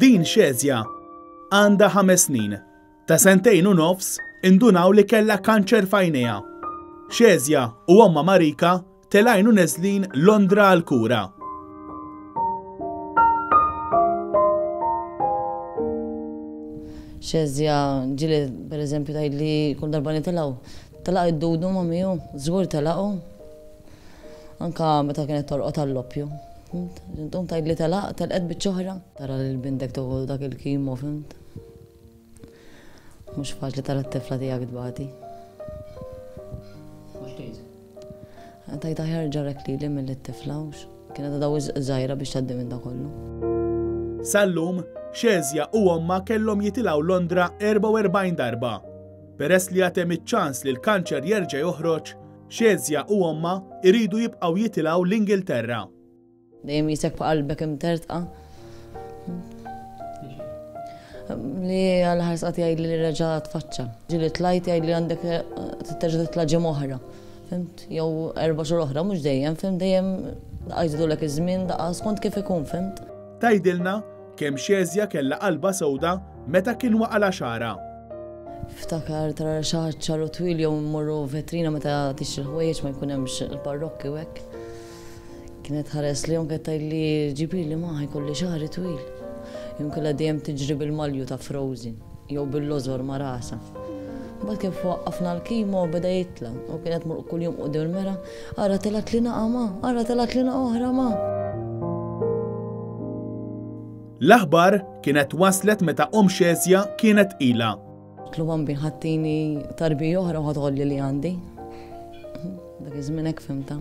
Din Xezja għandha 5 snin. Ta' 2.5 snin indunaw li kellha kanċer f'għajnejha. Xezja u omma Marika telajnu neżlin Londra għall-kura. Xezja ġili per eżempju tgħidli kull darba nitilgħu. Telaq id-dudu ma' miegħu, żgur telaqgħu. Anka meta kienet torqod għall-oppju. Intom tgħidli telqet biċ-ċoħra. Tara li l-bindek toħu dak il-kimo, fimt. Mhux faċli tara t-tifla tiegħek tbagħti. Mhux tgħid? Tajta ħarġarek lili mill-tifla kienet daw żgħira biex tgħaddi minn dak kollu. Sallum, Xezja u omma kellhom jitilgħu Londra 44 darba. Peress li għatem iċ-ċans li l-kanċer jerġa' joħroġ, Xezja u omma iridu jibqgħu jitilgħu l-Ingilterra. Dejjem jisek pa' qalbek imtertqa. Li għal-ħarsqat jgħid li reġa' tfaċċa. Ġili tlajt jgħid li għandek terġa' titla' ġimgħa oħra. Fimt? Jew 4 xhur oħra, mhux dejjem, fimt dejjem għajdulek iż-żmien daqqa skont kif ikun, fimt? Tgħidilna kemm Xezja kellha qalba sewda meta kien waqala xara. Ftakar tara xi ħadd xaru twil jew mmorru vetrina meta tixtri l-ħwejjeġ ma jkun hemmx il-parrokki u hekk. Kienet ħares li kienet tgħidli ġibilli ma ħajkolli xahri twil. Jumkella dejjem tiġri bil-malju ta' Frozen jew bil-lożor ma' rasa. Mbagħad kif waqqafna l-kimo beda jitla u kienet mur kuljum qudiem il-mera, ara telgħet li naqa' ma, ara telgħet li naqa' oħra ma. L-aħbar kienet waslet meta Xezja kienet ila. Tluban bin ħattini tarbi oħra u ħadħolli li għandi. Dak iż-żmien hekk fimta.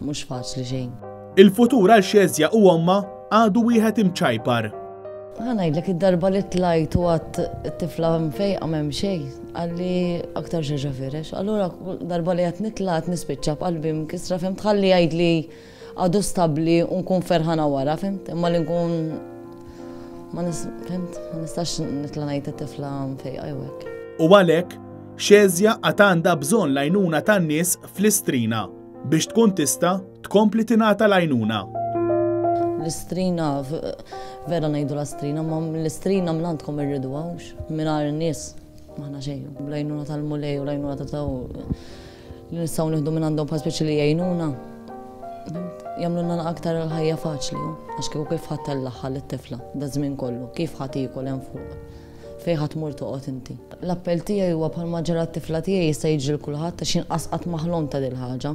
Mhux faċli xejn. Il-futur għal Xezja u omma għadu wieħed imċajpar. Ngħidlek id-darba li tlajt u għat t-tifla mfejqa m'hemm xejn, għalli aktar xi firex. Allura darba li qed nitla' qed nispiċċa b'qalbi mkisra fimt ħalli jgħidli għadu stabbli u nkun ferħana wara, fimt? Imma li nkun ma nistax nitla' ngħid it-tifla mfejqa jew hekk. U għalhekk Xezja għad għandha bżonn l-għajnuna tan-nies fl-istrina biex tkun tista' tkompli tingħata l-għajnuna. L-istrina, vera ngħidu l-istrina, ma l-istrina mlandkom irridu għawx, mingħajr in-nies m'aħna xejn. L-għajnuna tal-mulej u l-għajnuna li nistgħu nieħdu minn għandhom bħal speċi li jgħinuna. Jagħmlulna aktar ħajja faċli, għax kieku kif ħadd tellaħħal it-tifla da żmien kollu, kif ħadd iekol hemm fuq. Fejn ħadd tmur toqgħod inti. L-appell tiegħi huwa bħalma ġara t-tifla tiegħi jista' jiġri l kulħadd għax inqas qatt maħlom ta' dil ħaġa.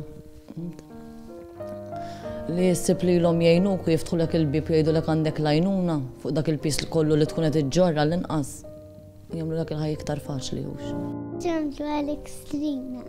Li ssib lilhom jgħinuk u jiftħulek il-bib jgħidulek għandek l-għajnuna fuq dak il-pis kollu li tkun qed iġġorra l-inqas. Jagħmlulek il-ħajja iktar faċli hux. Ġemlu għal-ekstrina.